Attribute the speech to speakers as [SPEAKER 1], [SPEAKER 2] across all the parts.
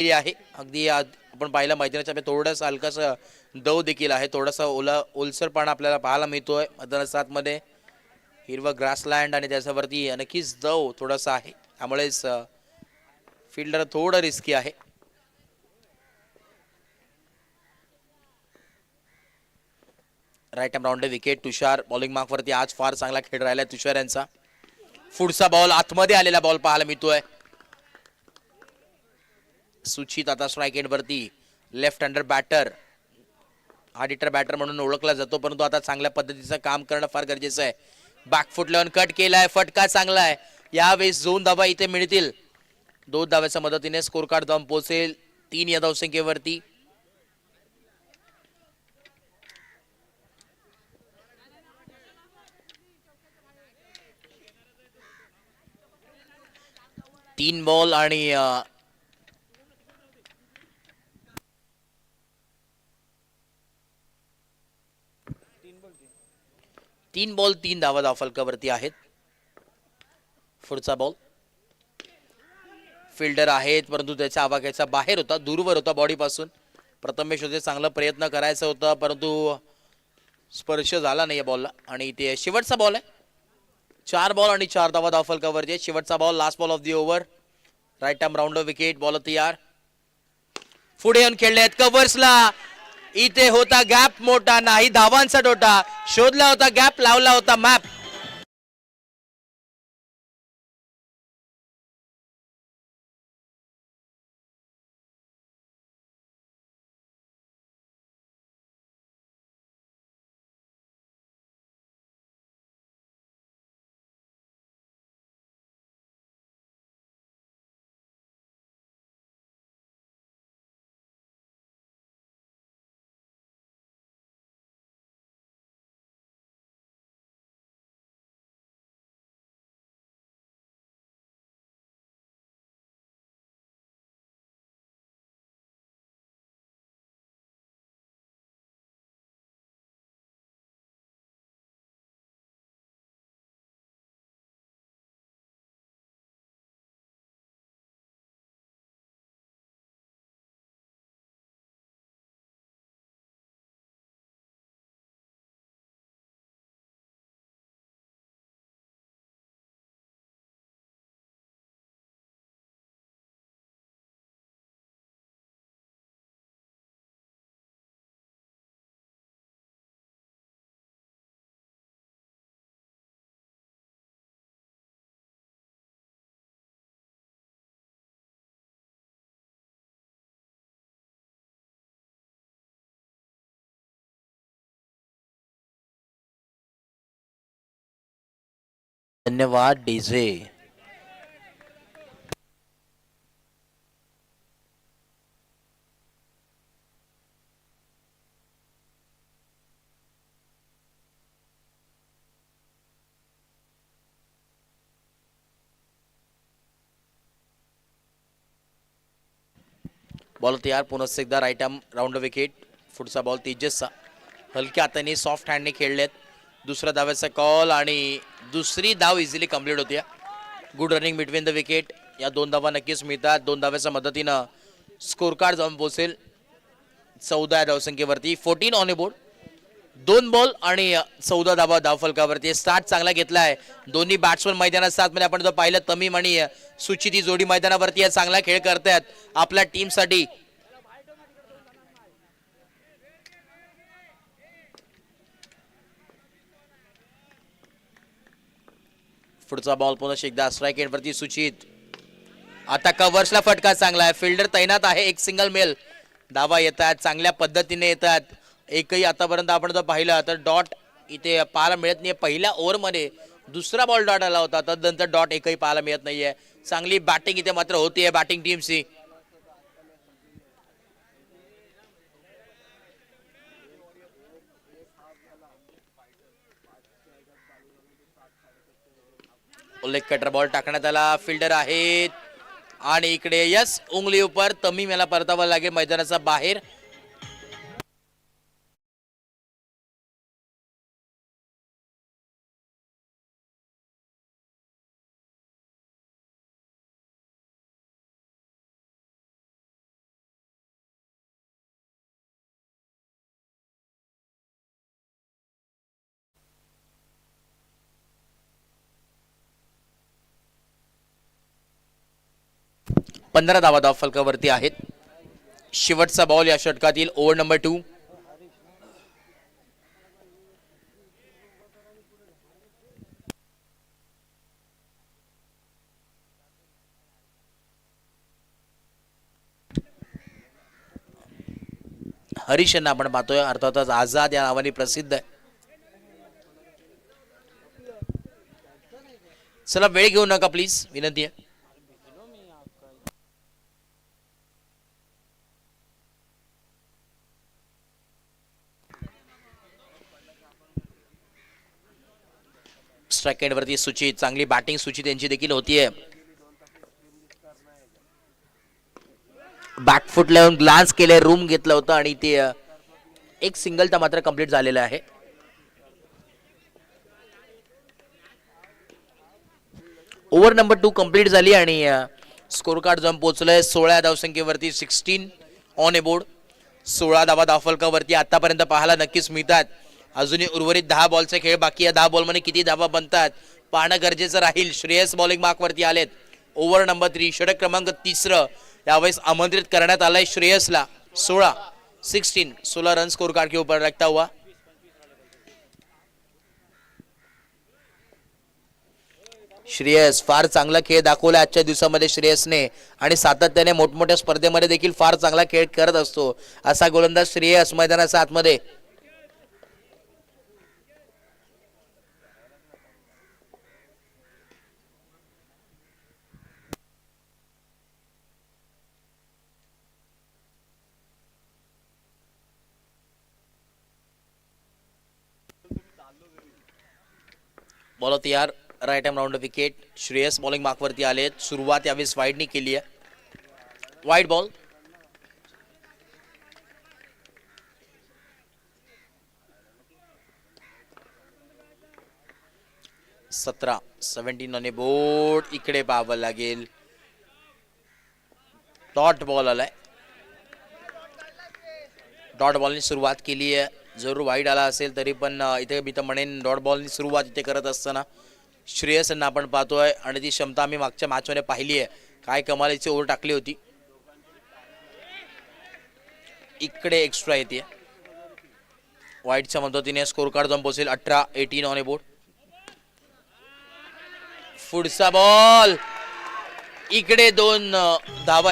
[SPEAKER 1] आहे अगदी आपण पाहिलं मैदानाच्या थोडंसं हलकासं दव देखील आहे, थोडासा ओलसरपणा आपल्याला पाहायला मिळतोय मैदाना 7 मध्ये. हिरवं ग्रासलँड आणि त्याच्यावरती नक्कीच दव थोडासा आहे, त्यामुळेच फिल्डर थोडं रिस्की आहे. Right arm round wicket. Tushar bowling mark वरती आज फार चांगला खेळ राहिला तुषार यांचा. पुढचा बॉल आतमध्ये आलेला बॉल पाहायला मिळतोय. सुचित आता स्ट्राईक एंड वरती. लेफ्ट हँडर बॅटर, आडिटर बॅटर म्हणून ओळखला जातो, परंतु आता चांगल्या पद्धतीचं काम करणं फार गरजेचं आहे. बॅकफुट लावून कट केलाय, फटका चांगला आहे. यावेळेस 2 धावा इथे मिळतील. 2 धाव्याच्या मदतीने स्कोर कार्ड जाऊन पोहोचेल 3 या धावसंख्येवरती. तीन बॉल आणि 3 बॉल 3 धावा धावफलकावरती आहेत. पुढचा बॉल फिल्डर आहेत, परंतु त्याच्या आवाक्याच्या बाहेर होता, दूरवर होता बॉडी पासून. प्रथमेश होते, चांगला प्रयत्न करायचा होता, परंतु स्पर्श झाला नाही या बॉलला. आणि ते शेवटचा बॉल आहे. 4 बॉल आणि 4 धावा धावफलकावरती. शेवटचा ball, last ball of the over. Right arm round wicket. Ball तयार. पुढे येऊन खेळले आहेत कव्हर्सला. इथे होता गॅप मोठा, नाही धावांचा डोटा. शोधला होता गॅप, लावला होता मॅप. धन्यवाद डीजे. बॉल तयार. पुन्हा एकदा राईट आर्म राऊंड विकेट. पुढचा बॉल तेजसचा. हलक्या हाताने सॉफ्ट हँडने खेळलेत. दुसऱ्या धाव्याचा कॉल आणि दुसरी धाव इझिली कंप्लीट होती. Good running between the wicket. या 2 धावा नक्कीच मिळतात. 2 धाव्याच्या मदतीनं स्कोर कार्ड जाऊन पोहोचेल 14 या धावसंख्येवरती. 14 ऑन ए बोर्ड. 2 बॉल आणि 14 धावा धावफलकावरती. स्टार्ट चांगला घेतला आहे दोन्ही बॅट्समन मैदानात. 7 मध्ये आपण जर पाहिलं तमीम आणि सुचित ही जोडी मैदानावरती चांगला खेळ करतायत आपल्या टीमसाठी. पुढचा बॉल पुन्हा एकदा स्ट्राईक एंड वरती सुचित. आता कव्हर्सला फटका चांगला आहे. फिल्डर तैनात आहे. एक सिंगल मेल. धावा येतात चांगल्या पद्धतीने येतात. एकही आतापर्यंत आपण जर पाहिलं तर डॉट इथे पाहायला मिळत नाहीये. पहिल्या ओव्हरमध्ये दुसरा बॉल डॉट आला होता, तदनंतर डॉट एकही पाहायला मिळत नाहीये. चांगली बॅटिंग इथे मात्र होतीये बॅटिंग टीमची. उल्लेख कटर बॉल टाकण्यात आला. फिल्डर आहेत आणि इकडे यस उंगली उपर. तमीम याला परतावं लागेल मैदानाचा बाहेर. 15 धावा धाव फलकावरती आहेत. शेवटचा बॉल या षटकातील ओव्हर नंबर 2. हरीश यांना आपण पाहतोय, अर्थातच आझाद या नावाने प्रसिद्ध आहे. चला वेळ घेऊ नका प्लीज, विनंती आहे. स्ट्राईक एंड वरती सुचित, चांगली बॅटिंग सुचित यांची देखील होतीये. बॅकफुट लावून ग्लान्स केले, रूम घेतलं होतं आणि ते एक सिंगल तर मात्र कंप्लीट झालेलं आहे. ओव्हर नंबर 2 कंप्लीट झाली आणि स्कोर कार्ड जाऊन पोहोचलंय 16 धावसंख्येवरती. 16 ऑन ए बोर्ड. 16 धावा धावफलकावरती आतापर्यंत पाहायला नक्कीच मिळतात. अजूनही उर्वरित 10 बॉलचे खेळ बाकी आहे. 10 बॉलमध्ये किती धावा बनतात पाहणं गरजेचं राहील. श्रेयस बॉलिंग मार्कवरती आलेत. ओव्हर नंबर 3, षटक क्रमांक 3 यावेळेस आमंत्रित करण्यात आलाय श्रेयसला. 16 रन स्कोर कार्ड के ऊपर रखता हुआ. श्रेयस फार चांगला खेळ दाखवला आजच्या दिवसामध्ये श्रेयसने आणि सातत्याने मोठमोठ्या स्पर्धेमध्ये देखील फार चांगला खेळ करत असतो असा गोलंदाज श्रेयस मैदानाच्या आतमध्ये. बॉल तयार, right hand round wicket. Shreyas bowling मार्कवरती आलेत. सुरुवात यावेळेस वाईडनी केली आहे. Wide ball. 17 on a board. इकडे पाहावं लागेल, डॉट बॉल आलाय. डॉट बॉलनी सुरुवात केली आहे. जरूर वाईड आला असेल तरी पण इथे मी तर म्हणेन डॉट बॉलनी सुरुवात इथे करत असताना श्रेयस यांना आपण पाहतोय आणि ती क्षमता आम्ही मागच्या मॅचमध्ये पाहिली आहे. काय कमालीची ओव्हर टाकली होती. इकडे एक्स्ट्रा येते. वाईडच्या मदतीने स्कोर कार्ड जाऊन पोहोचेल 18 ऑन ए बोर्ड. पुढचा बॉल, इकडे 2 धावा.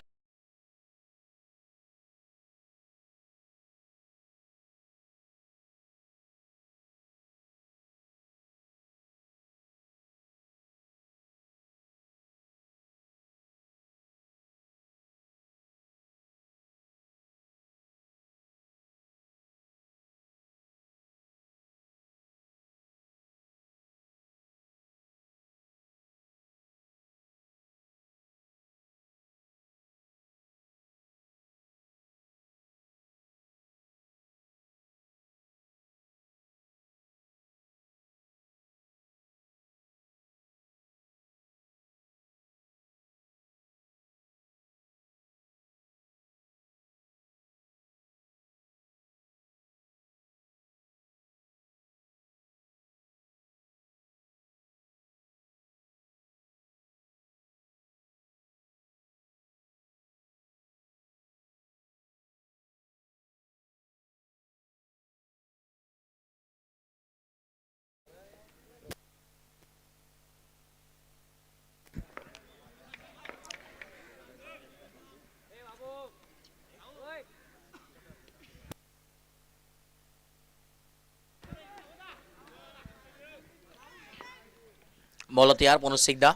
[SPEAKER 1] बॉल तयार पुन्हा एकदा.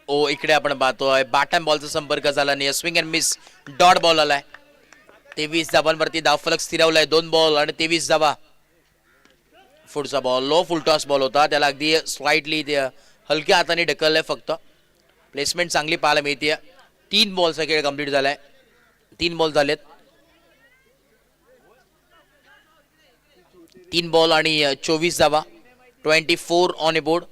[SPEAKER 1] ओ इकडे आपण पाहतोय बॅटन बॉलचा संपर्क झाला नाही. Swing and miss, dot ball आलाय. 23 धावांवरती धावफलक स्थिरावलाय. 2 बॉल आणि 23 धावा. पुढचा बॉल लो फुलटॉस बॉल होता, त्याला अगदी स्लाइटली हलक्या हाताने ढकललंय. फक्त प्लेसमेंट चांगली पाहायला मिळते. 3 बॉलचा खेळ कंप्लीट झालाय. 3 बॉल झालेत. 3 बॉल आणि 24 धावा. 24 ऑन ए बोर्ड.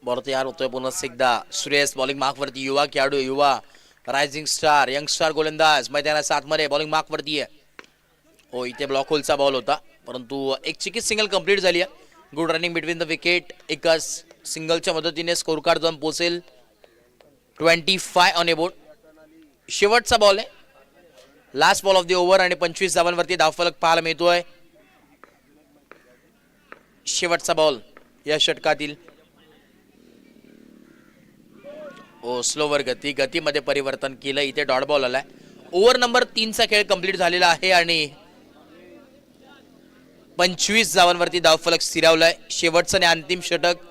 [SPEAKER 1] बॉल तयार होतोय पुन्हा एकदा सुरेश बॉलिंग मार्कवरती युवा खेळाडू युवा रायझिंग स्टार यंग स्टार गोलंदाज मैदानाच्या आतमध्ये बॉलिंग मार्कवरती आहे. हो इथे ब्लॉक होलचा बॉल होता परंतु एक चिकीत सिंगल कंप्लीट झाली आहे. Good running between the wicket. एका सिंगलच्या मदतीने स्कोर कार्ड जाऊन पोहोचेल 25 ऑन ए बोर्ड. शेवटचा बॉल आहे last ball of the over आणि 25 धावांवरती धावफलक पाहायला मिळतोय. शेवटचा बॉल या षटकातील. ओ स्लोवर गतीमध्ये परिवर्तन केलं. इथे डॉट बॉल आलाय. ओव्हर नंबर 3 चा खेळ कंप्लीट झालेला आहे आणि 25 धावांवरती धावफलक स्थिरावलाय. शेवटचं आणि अंतिम षटक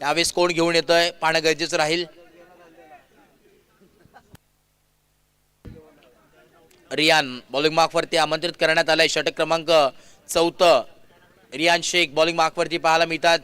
[SPEAKER 1] यावेळेस कोण घेऊन येतोय पाहणं गरजेचं राहील. रियान बॉलिंग मार्कवरती आमंत्रित करण्यात आलाय. षटक क्रमांक 4 रियान शेख बॉलिंग मार्कवरती पाहायला मिळतात.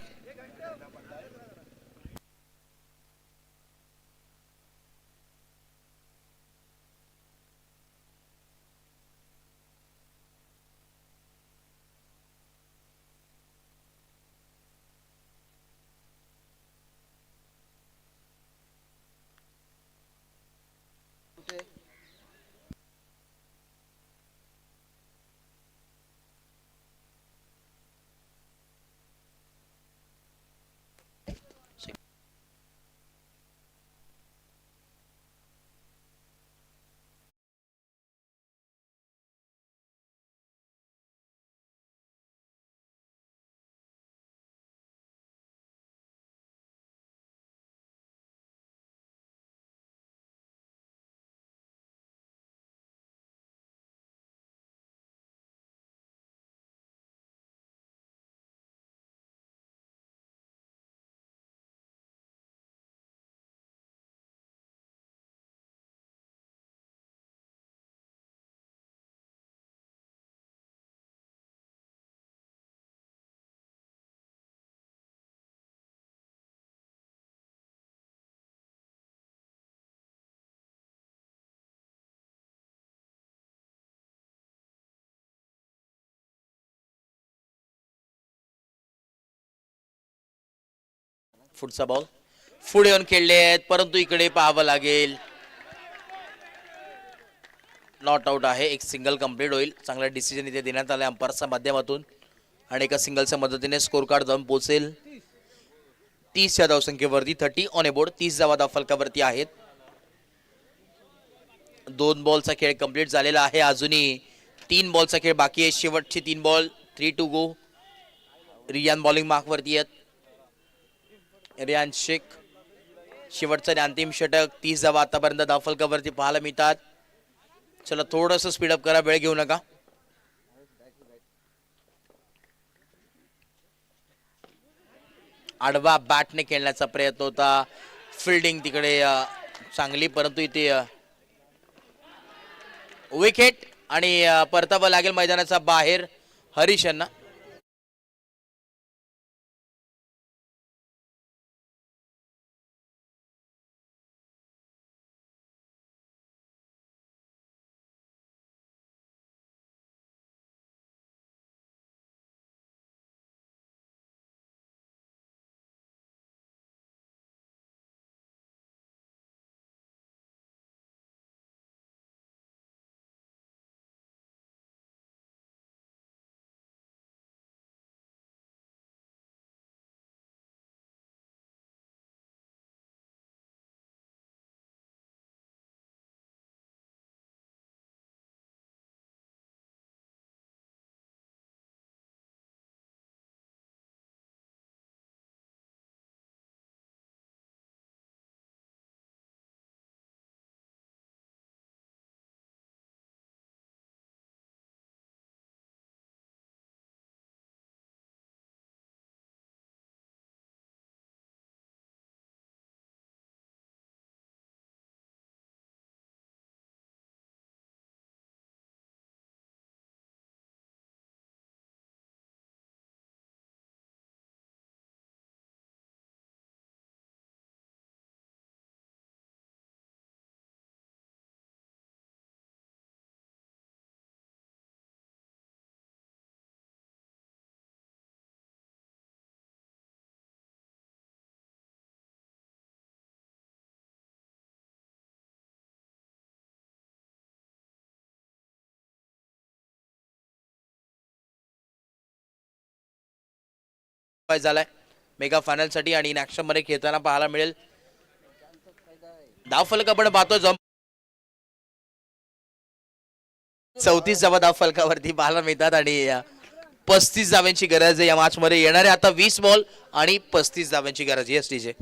[SPEAKER 1] पुढचा बॉल पुढे येऊन खेळले आहेत परंतु इकडे पाहावं लागेल. नॉट आउट आहे. एक सिंगल कंप्लीट होईल. चांगला डिसिजन इथे देण्यात आला अंपायरच्या माध्यमातून आणि एका सिंगलच्या मदतीने स्कोर कार्ड जाऊन पोहोचेल 30 या धावसंख्येवरती. 30 ऑन ए बोर्ड. 30 धावा धावफलकावरती आहेत. 2 बॉलचा खेळ कंप्लीट झालेला आहे. अजूनही 3 बॉलचा खेळ बाकी आहे. शेवटचे 3 ball. 3 to go. Riyan bowling मार्कवरती आहेत. रियान शेख शेवटचं आणि अंतिम षटक. 30 धावा आतापर्यंत धावफलकावरती पाहायला मिळतात. चला थोडंसं स्पीडअप करा. वेळ घेऊ नका. आडवा बॅटने खेळण्याचा प्रयत्न होता. फिल्डिंग तिकडे चांगली परंतु इथे विकेट आणि परतावा लागेल मैदानाचा बाहेर हरीश यांना. झालाय मेगा फायनल साठी आणि इन ऍक्शन मध्ये खेळताना पाहायला मिळेल. धाव फलक आपण पाहतो 34 धावा धाव फलकावरती पाहायला मिळतात आणि 35 धाव्यांची गरज आहे या मॅच मध्ये. येणारे आता 20 बॉल आणि 35 धाव्यांची गरज आहे. एसटीचे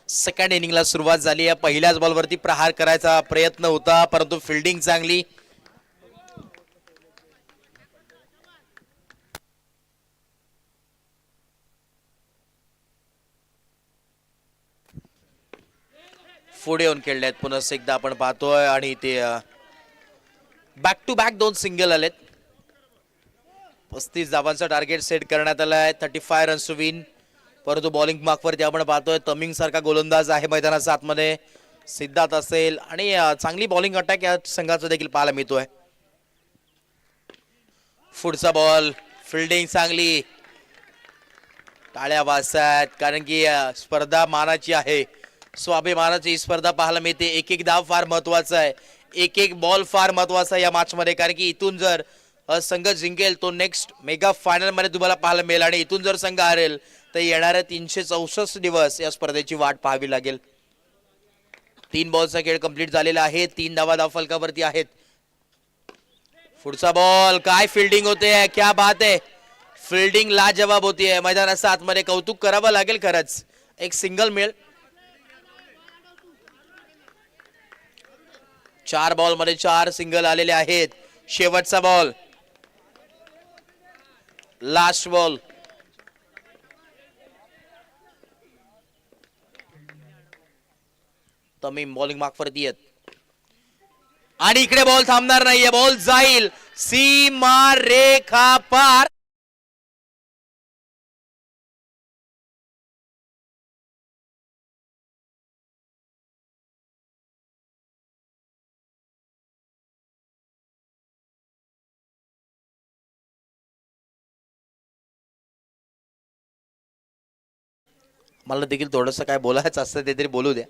[SPEAKER 1] सेकंड इनिंगला सुरुवात झाली आहे. पहिल्याच बॉलवरती प्रहार करायचा प्रयत्न होता परंतु फिल्डिंग चांगली. पुढे येऊन खेळले आहेत पुन्हा एकदा आपण पाहतोय आणि ते बॅक टू बॅक 2 सिंगल आलेत. 35 धावांचा टार्गेट सेट करण्यात आलाय. 35 रन्स टू विन. परंतु बॉलिंग मार्कवरती आपण पाहतोय तमिंग सारखा गोलंदाज आहे मैदानाच्या आतमध्ये. सिद्धार्थ असेल आणि चांगली बॉलिंग अटॅक या संघाचा देखील पाहायला मिळतोय. पुढचा बॉल फिल्डिंग चांगली. टाळ्या वाजतात कारण की स्पर्धा मानाची आहे. स्वाभिमानाची ही स्पर्धा पाहायला मिळते. एक एक धाव फार महत्वाचा आहे. एक एक बॉल फार महत्वाचा आहे या मॅच मध्ये कारण की इथून जर संघ जिंकेल तो नेक्स्ट मेगा फायनल मध्ये तुम्हाला पाहायला मिळेल आणि इथून जर संघ हरेल तर येणाऱ्या 364 दिवस या स्पर्धेची वाट पाहावी लागेल. 3 बॉलचा खेळ कंप्लीट झालेला आहे. 3 धावा धाव फलकावरती आहेत. पुढचा बॉल काय फिल्डिंग होते क्या बात आहे. फिल्डिंग लाजवाब होतीये मैदानाच्या आतमध्ये. कौतुक करावं लागेल खरंच. एक सिंगल मिळेल. 4 बॉल मध्ये 4 सिंगल आलेले आहेत. शेवटचा ball last ball. Tamim bowling मार्कवरती येत आणि इकडे बॉल थांबणार नाहीये. बॉल जाईल सीमा रेखा पार. मला देखील थोडंसं काय बोलायचं असतं ते तरी बोलू द्या.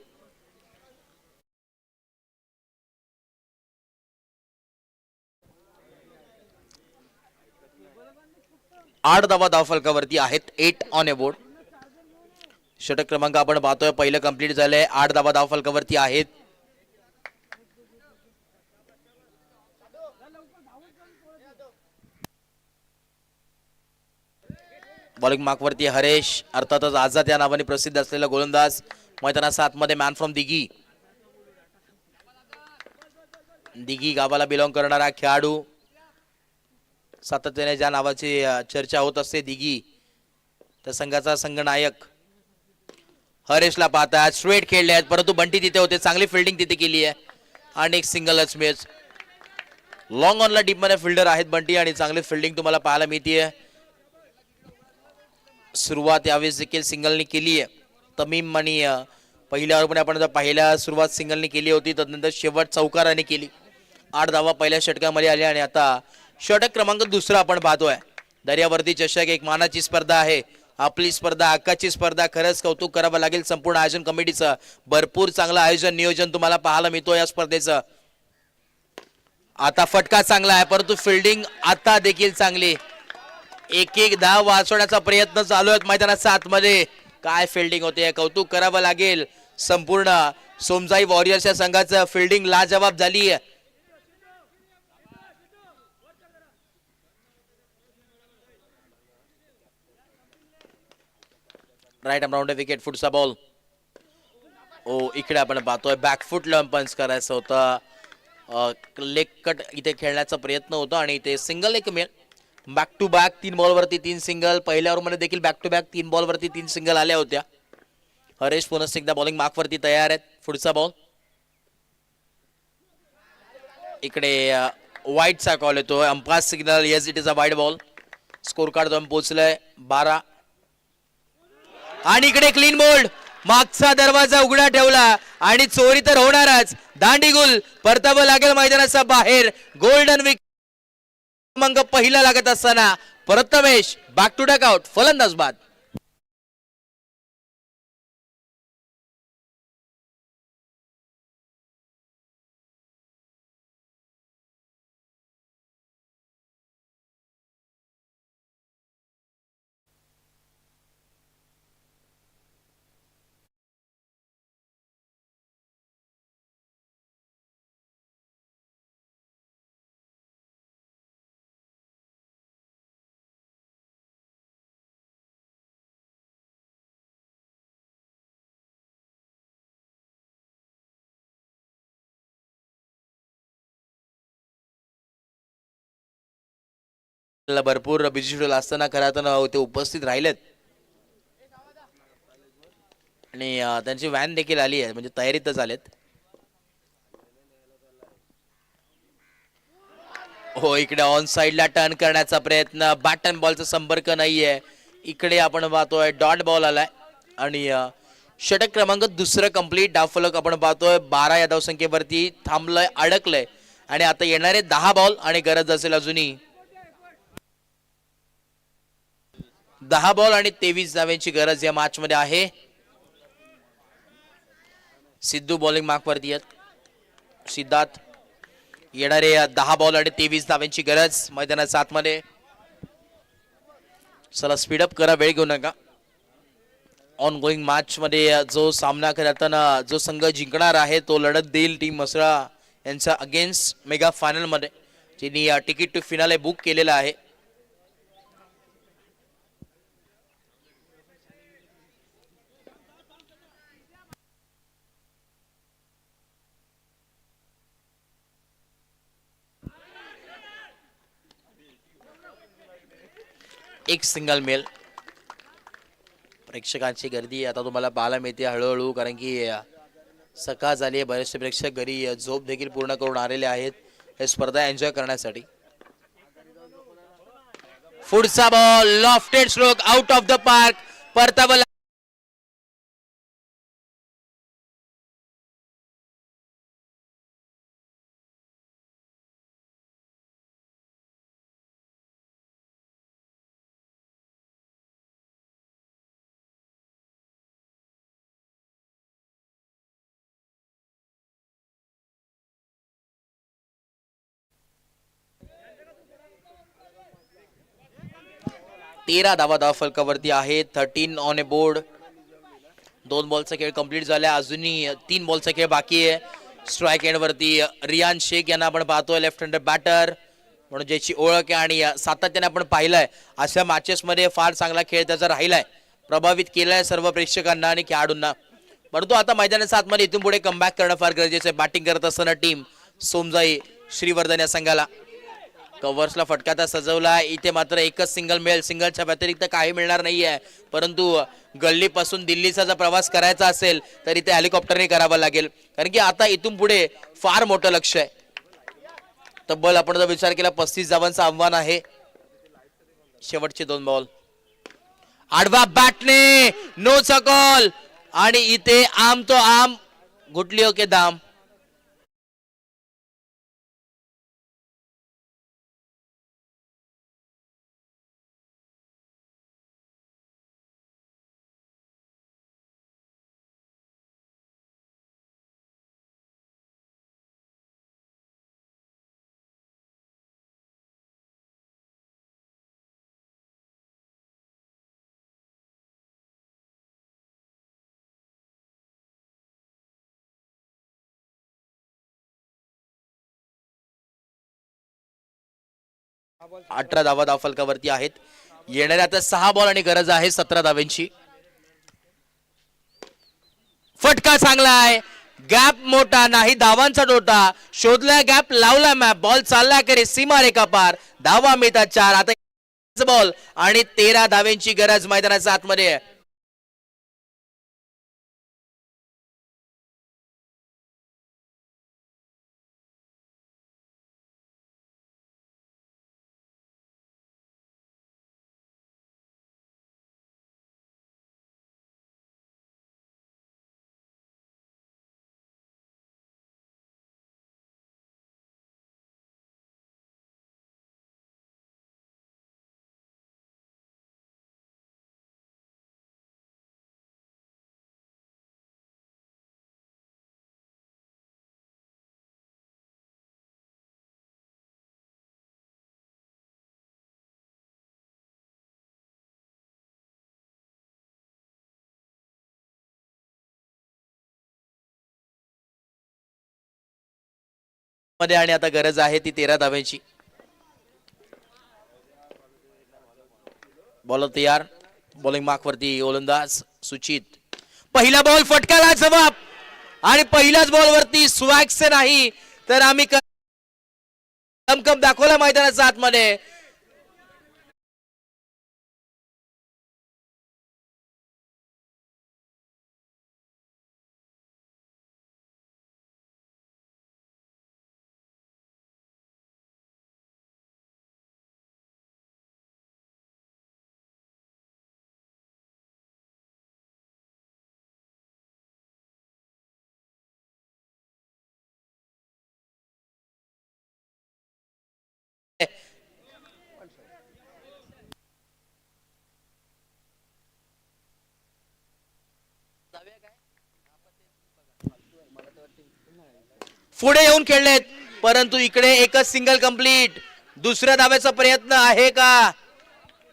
[SPEAKER 1] 8 धावा धाव फलकावरती आहेत. 8 ऑन अ बोर्ड. षटक क्रमांक आपण पाहतोय पहिलं कंप्लीट झालंय. 8 धावा धाव फलकावरती आहेत. बॉलिंग मार्कवरती हरेश अर्थातच आझाद या नावाने प्रसिद्ध असलेला गोलंदाज. मैदानाच्या आतमध्ये मॅन फ्रॉम दिघी. दिघी गावाला बिलॉंग करणारा खेळाडू. सातत्याने ज्या नावाची चर्चा होत असते दिघी त्या संघाचा संघनायक. हरेशला पाहतात स्ट्रेट खेळले आहेत परंतु बंटी तिथे होते. चांगली फिल्डिंग तिथे केली आहे आणि एक सिंगलच मॅच. लॉंग ऑनला डीप मध्ये फिल्डर आहेत बंटी आणि चांगली फिल्डिंग तुम्हाला पाहायला मिळते. सुरुवात यावेळेस देखील सिंगलनी केली आहे. तमीम आणि पहिल्या ओव्हरमध्ये आपण जर पहिल्या सुरुवात सिंगलने केली होती, तदनंतर शेवट चौकाराने केली. 8 धावा पहिल्या षटकामध्ये आल्या आणि आता षटक क्रमांक दुसरा आपण पाहतोय. दर्यावर्दी चषक एक मानाची स्पर्धा आहे, आपली स्पर्धा, हक्काची स्पर्धा. खरंच कौतुक करावं लागेल संपूर्ण आयोजन कमिटीचं. भरपूर चांगलं आयोजन नियोजन तुम्हाला पाहायला मिळतो या स्पर्धेचं. आता फटका चांगला आहे, परंतु फिल्डिंग आता देखील चांगली. एक एक धाव वाचवण्याचा प्रयत्न चालू आहे मैदानाच्या आतमध्ये. काय फिल्डिंग होते, कौतुक करावं लागेल. संपूर्ण सोमजाई वॉरियर्स या संघाचं फिल्डिंग लाजवाब झाली. राईट आर्म राऊंड विकेट, फुटचा बॉल. ओ इकडे आपण पाहतोय बॅकफुट पंच करायचं होतं. लेग कट इथे खेळण्याचा प्रयत्न होता आणि इथे सिंगल एक मिळेल. बॅक टू बॅक 3 बॉलवरती 3 सिंगल. पहिल्या ओव्हरमध्ये देखील बॅक टू बॅक 3 बॉलवरती 3 सिंगल आल्या होत्या. हरेश पुन्हा एकदा बॉलिंग मार्कवरती तयार आहेत. पुढचा बॉल इकडे वाईटचा कॉल येतोय. Umpire signal, yes it is a वाईट बॉल. स्कोर कार्ड दोन पोहोचलाय 12 आणि इकडे क्लीन बोल्ड. मागचा दरवाजा उघडा ठेवला आणि चोरी तर होणारच. दांडीगुल परतावं लागेल मैदानाच्या बाहेर. गोल्डन विकेट क्रमांक पहिला लागत असताना Prathamesh back to duck out, फलंदाज बाद. भरपूर बिझी शेड्यूल असताना खरं तर ते उपस्थित राहिलेत आणि त्यांची व्हॅन देखील आली आहे, म्हणजे तयारीतच आलेत. हो इकडे ऑन साइडला टर्न करण्याचा प्रयत्न, बॅटन बॉलचा संपर्क नाहीये. इकडे आपण पाहतोय डॉट बॉल आलाय आणि षटक क्रमांक दुसरं कंप्लीट. डावफलक आपण पाहतोय 12 या धावसंख्येवरती थांबलंय, अडकलंय आणि आता येणारे 10 बॉल आणि गरज असेल अजूनही 10 बॉल आणि 23 धाव्यांची गरज या मॅच मध्ये आहे. सिद्धू बॉलिंग मार्कवरती आहेत. सिद्धार्थ येणारे 10 बॉल आणि 23 धाव्यांची गरज मैदानाच्या आतमध्ये. चला स्पीडअप करा, वेळ घेऊ नका. ऑन गोईंग मॅच मध्ये जो सामना करताना जो संघ जिंकणार आहे तो लढत देईल टीम मसळा यांच्या अगेन्स्ट मेगा फायनल मध्ये, ज्यांनी तिकीट टू फिनाले बुक केलेला आहे. एक सिंगल मेल. प्रेक्षकांची गर्दी आता तुम्हाला पाहायला मिळते हळूहळू, कारण की सकाळ झाली आहे. बरेचसे प्रेक्षक घरी झोप देखील पूर्ण करून आलेले आहेत हे स्पर्धा एन्जॉय करण्यासाठी. पुढचा ball lofted stroke out of the park. परतावा तेरा धावा धाव फलकावरती आहे. 13 ऑन ए बोर्ड. 2 बॉलचा खेळ कंप्लीट झाला, अजूनही 3 बॉलचा खेळ बाकी आहे. स्ट्राईक एंड वरती रियान शेख यांना आपण पाहतोय, लेफ्ट हँडर बॅटर म्हणून ज्याची ओळख आहे आणि सातत्याने आपण पाहिलंय अशा मॅचेस मध्ये फार चांगला खेळ त्याचा राहिलाय, प्रभावित केलाय सर्व प्रेक्षकांना आणि खेळाडूंना. परंतु आता मैदानाच्या आतमध्ये इथून पुढे कमबॅक करणं फार गरजेचं आहे. बॅटिंग करत असताना टीम सोमजाई श्रीवर्धन या संघाला कव्हर्सला फटका सजवला. इथे मात्र एकच सिंगल मिळेल. सिंगलच्या व्यतिरिक्त काही मिळणार नाहीये, परंतु गल्लीपासून दिल्लीचा जर प्रवास करायचा असेल तर इथे हेलिकॉप्टरने करावा लागेल, कारण की आता इथून पुढे फार मोठं लक्ष आहे. तब्बल आपण जर विचार केला 35 धावांचं आव्हान आहे. शेवटचे 2 बॉल. आडवा बॅटने नो चा कॉल आणि इथे आम तो आम गुटलियों के दाम. अठरा धावा धावफलकावरती आहेत. येणाऱ्या आता 6 बॉल आणि गरज आहे 17 धाव्यांची. फटका चांगला आहे. गॅप मोठा नाही, धावांचा डोटा शोधला, गॅप लावला, मॅप बॉल चालला करे सीमा रेखा पार. धावा मिळतात 4. आता बॉल आणि 13 धाव्यांची गरज मैदानाच्या आतमध्ये आहे. मध्ये आणि आता गरज आहे ती 13 धाव्यांची. बॉलर तयार. बॉलिंग मार्क वरती ओलंदाज सुचित. पहिला बॉल फटकाला जवाब आणि पहिल्याच बॉल वरती स्वॅग से नाही तर आम्ही कम दाखवला मैदानाच्या आतमध्ये. पुढे येऊन खेळलेत परंतु इकडे एकच सिंगल कंप्लीट. दुसऱ्या धाव्याचा प्रयत्न आहे का?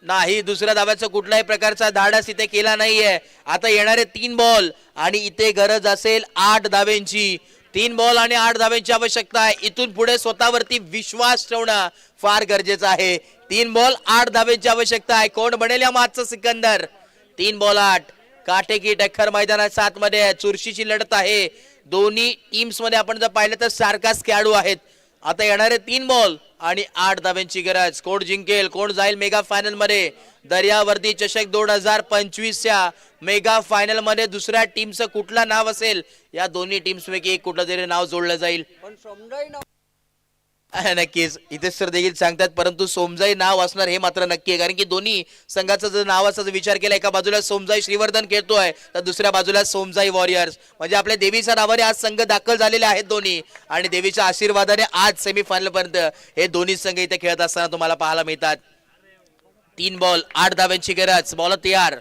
[SPEAKER 1] नाही, दुसऱ्या धाव्याचा कुठल्याही प्रकारचा धाडस इथे केला नाहीये. आता येणारे 3 बॉल आणि इथे गरज असेल 8 धाव्यांची. 3 बॉल आणि 8 धाव्यांची आवश्यकता आहे. इथून पुढे स्वतःवरती विश्वास ठेवणं फार गरजेचं आहे. 3 बॉल 8 धाव्यांची आवश्यकता आहे. कोण बनेल या मागचा सिकंदर? 3 बॉल 8. काटेकी टक्कर मैदानाच्या आतमध्ये चुरशीची लढत आहे. दोन्ही टीम्स मध्ये आपण जर पाहिलं तर सारखाच खेळाडू आहेत. आता येणारे 3 बॉल आणि 8 धाव्यांची गरज. कोण जिंकेल, कोण जाईल मेगा फायनल मध्ये? दर्यावर्दी चषक 2025च्या मेगा फायनल मध्ये दुसऱ्या टीमचं कुठलं नाव असेल? या दोन्ही टीम्स पैकी एक कुठलं तरी नाव जोडलं जाईल. नक्कीच इथे सर देखील सांगतात परंतु सोमजाई नाव असणार हे मात्र नक्की आहे. कारण की दोन्ही संघाचा जर नावाचा जर विचार केला, एका बाजूला सोमजाई श्रीवर्धन खेळतोय तर दुसऱ्या बाजूला सोमजाई वॉरियर्स. म्हणजे आपल्या देवीच्या नावाने आज संघ दाखल झालेले आहेत दोन्ही आणि देवीच्या आशीर्वादाने आज सेमीफायनल पर्यंत हे दोन्ही संघ इथे खेळत असताना तुम्हाला पाहायला मिळतात. 3 बॉल 8 धाव्यांची गरज. बॉल तयार.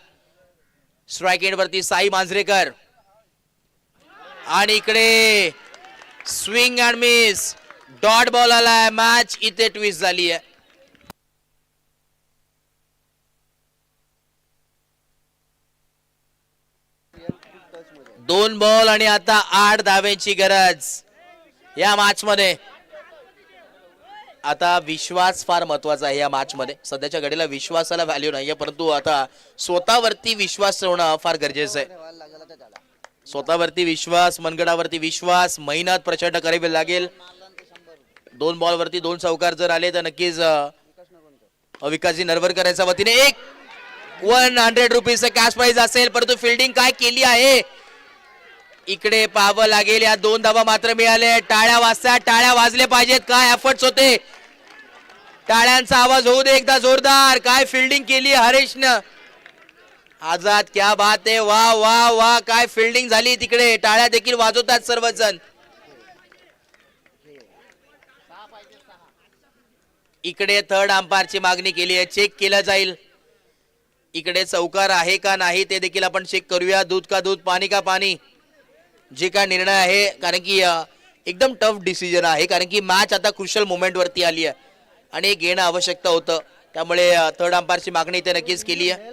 [SPEAKER 1] स्ट्राईक एंड वरती साई मांजरेकर आणि इकडे swing and miss. Dot ball आलाय. मॅच इथे ट्विस्ट झाली आहे. दोन बॉल आणि आता 8 धाव्यांची गरज या मॅच मध्ये. आता विश्वास फार महत्वाचा आहे या मॅच मध्ये. सध्याच्या घडीला विश्वासाला व्हॅल्यू नाहीये परंतु आता स्वतःवरती विश्वास ठेवणं फार गरजेचं आहे. स्वतःवरती विश्वास, मनगडावरती विश्वास, मेहनत प्रचंड करावी लागेल. 2 बॉल वरती 2 चौकार जर आले तर नक्कीच विकासजी नरवरकरांच्या वतीने 100 रुपीज कॅश प्राइज असेल. परंतु फिल्डिंग काय केली आहे इकडे पाहावं लागेल. या 2 धावा मात्र मिळाले. टाळ्या वाजतात, टाळ्या वाजले पाहिजेत. काय एफर्ट्स होते, टाळ्यांचा आवाज होऊ दे एकदा जोरदार. काय फिल्डिंग केली हरेशनं आझाद क्या बात आहे, वा वा वा, काय फिल्डिंग झाली तिकडे, टाळ्या देखील वाजवतात सर्वजण. इकडे थर्ड अंपायरची मागणी केली आहे, चेक केलं जाईल. इकडे चौकार आहे का नाही ते देखील आपण चेक करूया. दूध का दूध, पाणी का पाणी, जे काय निर्णय आहे, कारण की एकदम टफ डिसिजन आहे, कारण की मॅच आता क्रुशियल मोमेंट वरती आली आहे आणि हे घेणं आवश्यकता होतं. त्यामुळे थर्ड अंपायरची मागणी इथे नक्कीच केली आहे.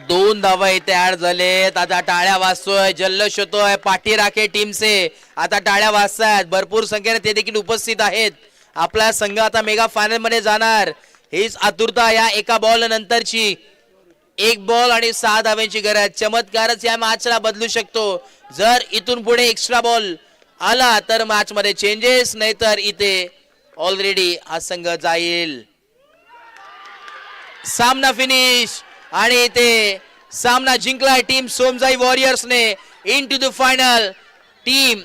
[SPEAKER 1] दोन धावा इथे ऍड झालेत. आता टाळ्या वाजतोय, जल्लोष होतोय पाठी राखे टीमचे. आता टाळ्या वाजतायत, भरपूर संख्येने ते देखील उपस्थित आहेत. आपला संघ आता मेगा फायनल मध्ये जाणार, हीच आतुरता या एका बॉल नंतरची. एक बॉल आणि 6 धाव्यांची गरज. चमत्कारच या मॅचला बदलू शकतो. जर इथून पुढे एक्स्ट्रा बॉल आला तर मॅच मध्ये चेंजेस, नाहीतर इथे ऑलरेडी हा संघ जाईल. सामना फिनिश आणि इथे सामना जिंकलाय टीम सोमजाई वॉरियर्सने. Into the final team